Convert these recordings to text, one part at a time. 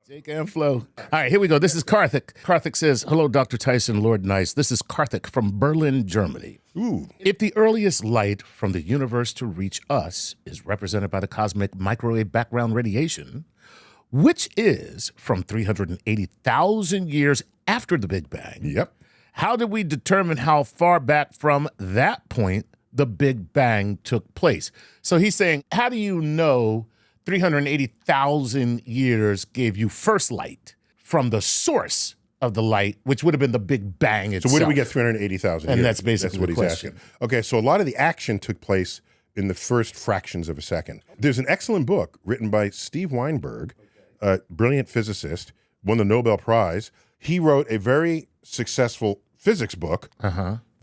Jake and Flo. All right, here we go. This is Karthik. Karthik says, hello, Dr. Tyson, Lord Nice. This is Karthik from Berlin, Germany. Ooh. If the earliest light from the universe to reach us is represented by the cosmic microwave background radiation, which is from 380,000 years after the Big Bang. Yep. How did we determine how far back from that point the Big Bang took place? So he's saying, how do you know 380,000 years gave you first light from the source of the light, which would have been the Big Bang itself? So where do we get 380,000 years? And that's basically what he's asking. Okay, so a lot of the action took place in the first fractions of a second. There's an excellent book written by Steve Weinberg, a brilliant physicist, won the Nobel Prize. He wrote a very successful physics book,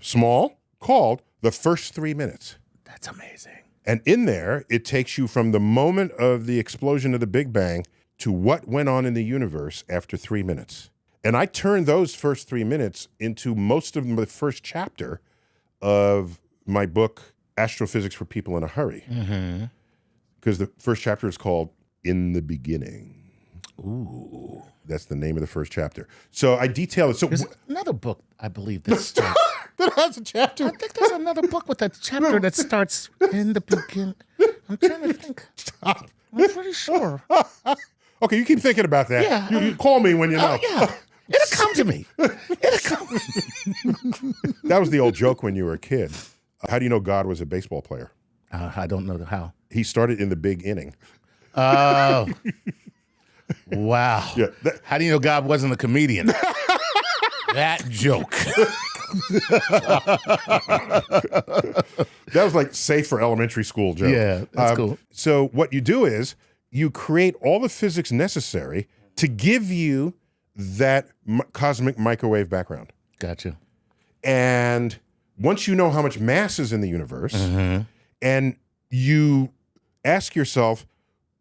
small, called The First 3 Minutes. That's amazing. And in there, it takes you from the moment of the explosion of the Big Bang to what went on in the universe after 3 minutes. And I turned those first 3 minutes into most of the first chapter of my book, Astrophysics for People in a Hurry. Because the first chapter is called In the Beginning. Ooh. That's the name of the first chapter. So I detail it. So there's another book, I believe, that starts. that has a chapter. I think there's another book with a chapter that starts in the beginning. I'm trying to think. Stop. I'm pretty sure. Okay, you keep thinking about that. Yeah. You call me when you know. Yeah. It'll come to me. It'll come. That was the old joke when you were a kid. How do you know God was a baseball player? I don't know how. He started in the big inning. Oh. Wow. Yeah, how do you know God wasn't a comedian? That joke. That was like safe for elementary school joke. Yeah, that's cool. So what you do is you create all the physics necessary to give you that cosmic microwave background. Gotcha. And once you know how much mass is in the universe, and you ask yourself,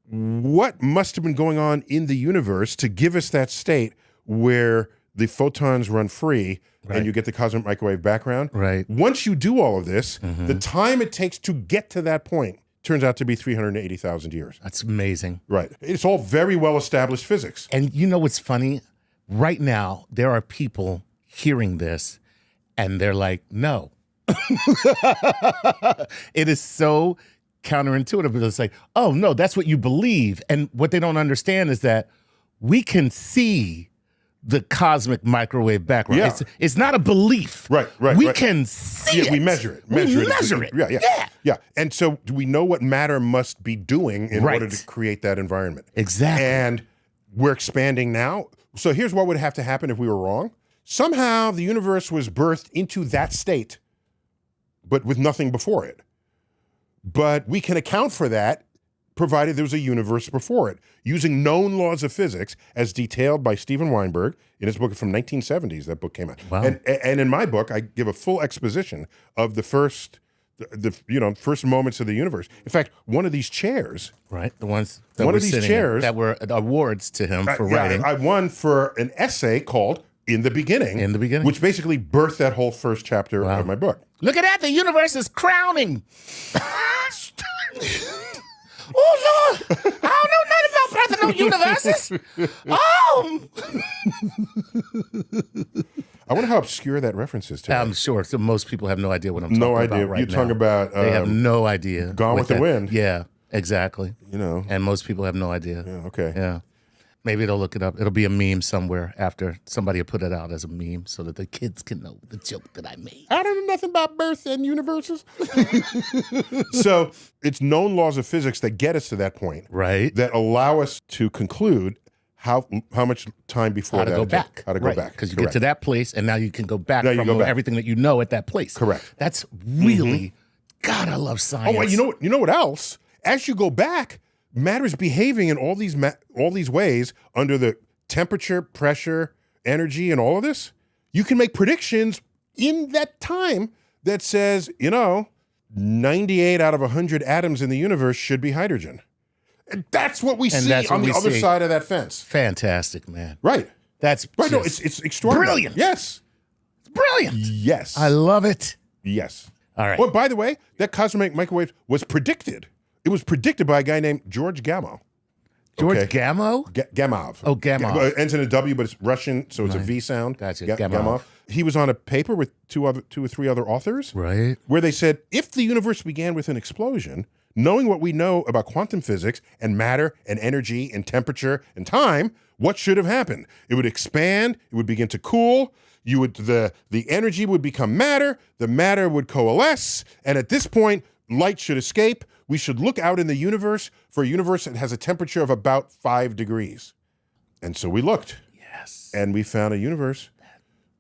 what must have been going on in the universe to give us that state where the photons run free and you get the cosmic microwave background? Right. Once you do all of this, the time it takes to get to that point turns out to be 380,000 years. That's amazing. Right. It's all very well-established physics. And you know what's funny? Right now, there are people hearing this, and they're like, no. It is so counterintuitive, but it's like, oh, no, that's what you believe. And what they don't understand is that we can see the cosmic microwave background. Yeah. It's not a belief. Right. We can see it. We measure it. We measure it. Yeah. And so do we know what matter must be doing in order to create that environment? Exactly. And we're expanding now. So here's what would have to happen if we were wrong. Somehow the universe was birthed into that state, but with nothing before it. But we can account for that provided there was a universe before it, using known laws of physics as detailed by Steven Weinberg in his book from 1970s. That book came out. Wow. And in my book, I give a full exposition of the first moments of the universe. In fact, one of these chairs, right, the ones that one of these chairs that were awards to him for writing. I won for an essay called In the Beginning. In the Beginning. Which basically birthed that whole first chapter of my book. Look at that, the universe is crowning. Oh, Lord, I don't know nothing about birthing no universes. Oh. I wonder how obscure that reference is today. I'm sure. So most people have no idea what I'm talking about right You're talking about... they have no idea. Gone with the Wind. Yeah, exactly. You know. And most people have no idea. Yeah, okay. Yeah. Maybe they'll look it up. It'll be a meme somewhere after somebody will put it out as a meme so that the kids can know the joke that I made. I don't know nothing about birth and universes. So it's known laws of physics that get us to that point. Right. That allow us to conclude how much time before how to that. go back. How to go back. Because you get to that place and now you can go back from everything that you know at that place. Correct. That's really, God, I love science. Oh, well, you know what else? As you go back, matter is behaving in all these ways under the temperature, pressure, energy, and all of this. You can make predictions in that time that says, 98 out of 100 atoms in the universe should be hydrogen. And that's what we see on the other side of that fence. Fantastic, man. Right. That's right. No, it's extraordinary. Brilliant. Yes. It's brilliant. Yes. I love it. Yes. All right. Well, by the way, that cosmic microwave was predicted. It was predicted by a guy named George Gamow. George Okay. Gamow? Gamov. Oh, Gamov. Ends in a W, but it's Russian, so it's a V sound. Gotcha. Gamov. Gamov. He was on a paper with two or three other authors, Right. where they said if the universe began with an explosion, knowing what we know about quantum physics and matter and energy and temperature and time, what should have happened? It would expand. It would begin to cool. The energy would become matter. The matter would coalesce, and at this point, light should escape. We should look out in the universe for a universe that has a temperature of about 5 degrees. And so we looked. Yes. And we found a universe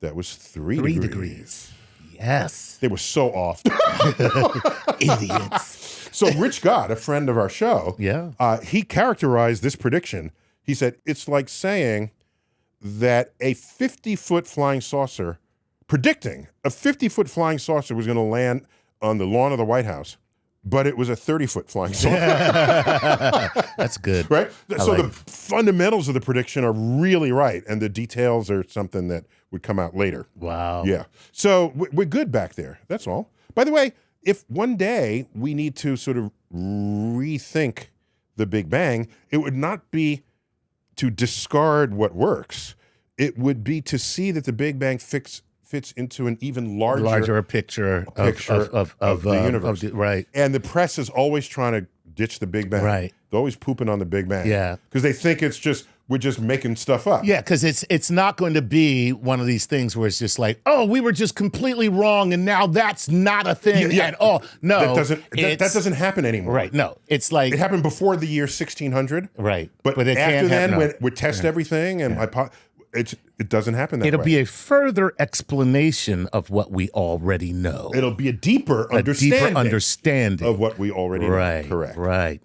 that was 3 degrees. Yes. They were so off. Idiots. So Rich God, a friend of our show, Yeah. he characterized this prediction. He said, it's like saying that a 50-foot flying saucer, predicting a 50-foot flying saucer was going to land on the lawn of the White House, but it was a 30-foot flying saucer. That's good. Right? So like the fundamentals of the prediction are really right, and the details are something that would come out later. Wow. Yeah. So we're good back there. That's all. By the way, if one day we need to sort of rethink the Big Bang, it would not be to discard what works. It would be to see that the Big Bang fits into an even larger picture of the universe. Right. And the press is always trying to ditch the Big Bang. Right. They're always pooping on the Big Bang. Yeah. Because they think we're just making stuff up. Yeah, because it's not going to be one of these things where it's just like, oh, we were just completely wrong, and now that's not a thing at all. No, that doesn't happen anymore. Right. No, it's like it happened before the year 1600. Right. But it after can't then, happen, when we test everything and it doesn't happen that way. It'll be a further explanation of what we already know. It'll be a deeper understanding of what we already know. Right. Correct. Right.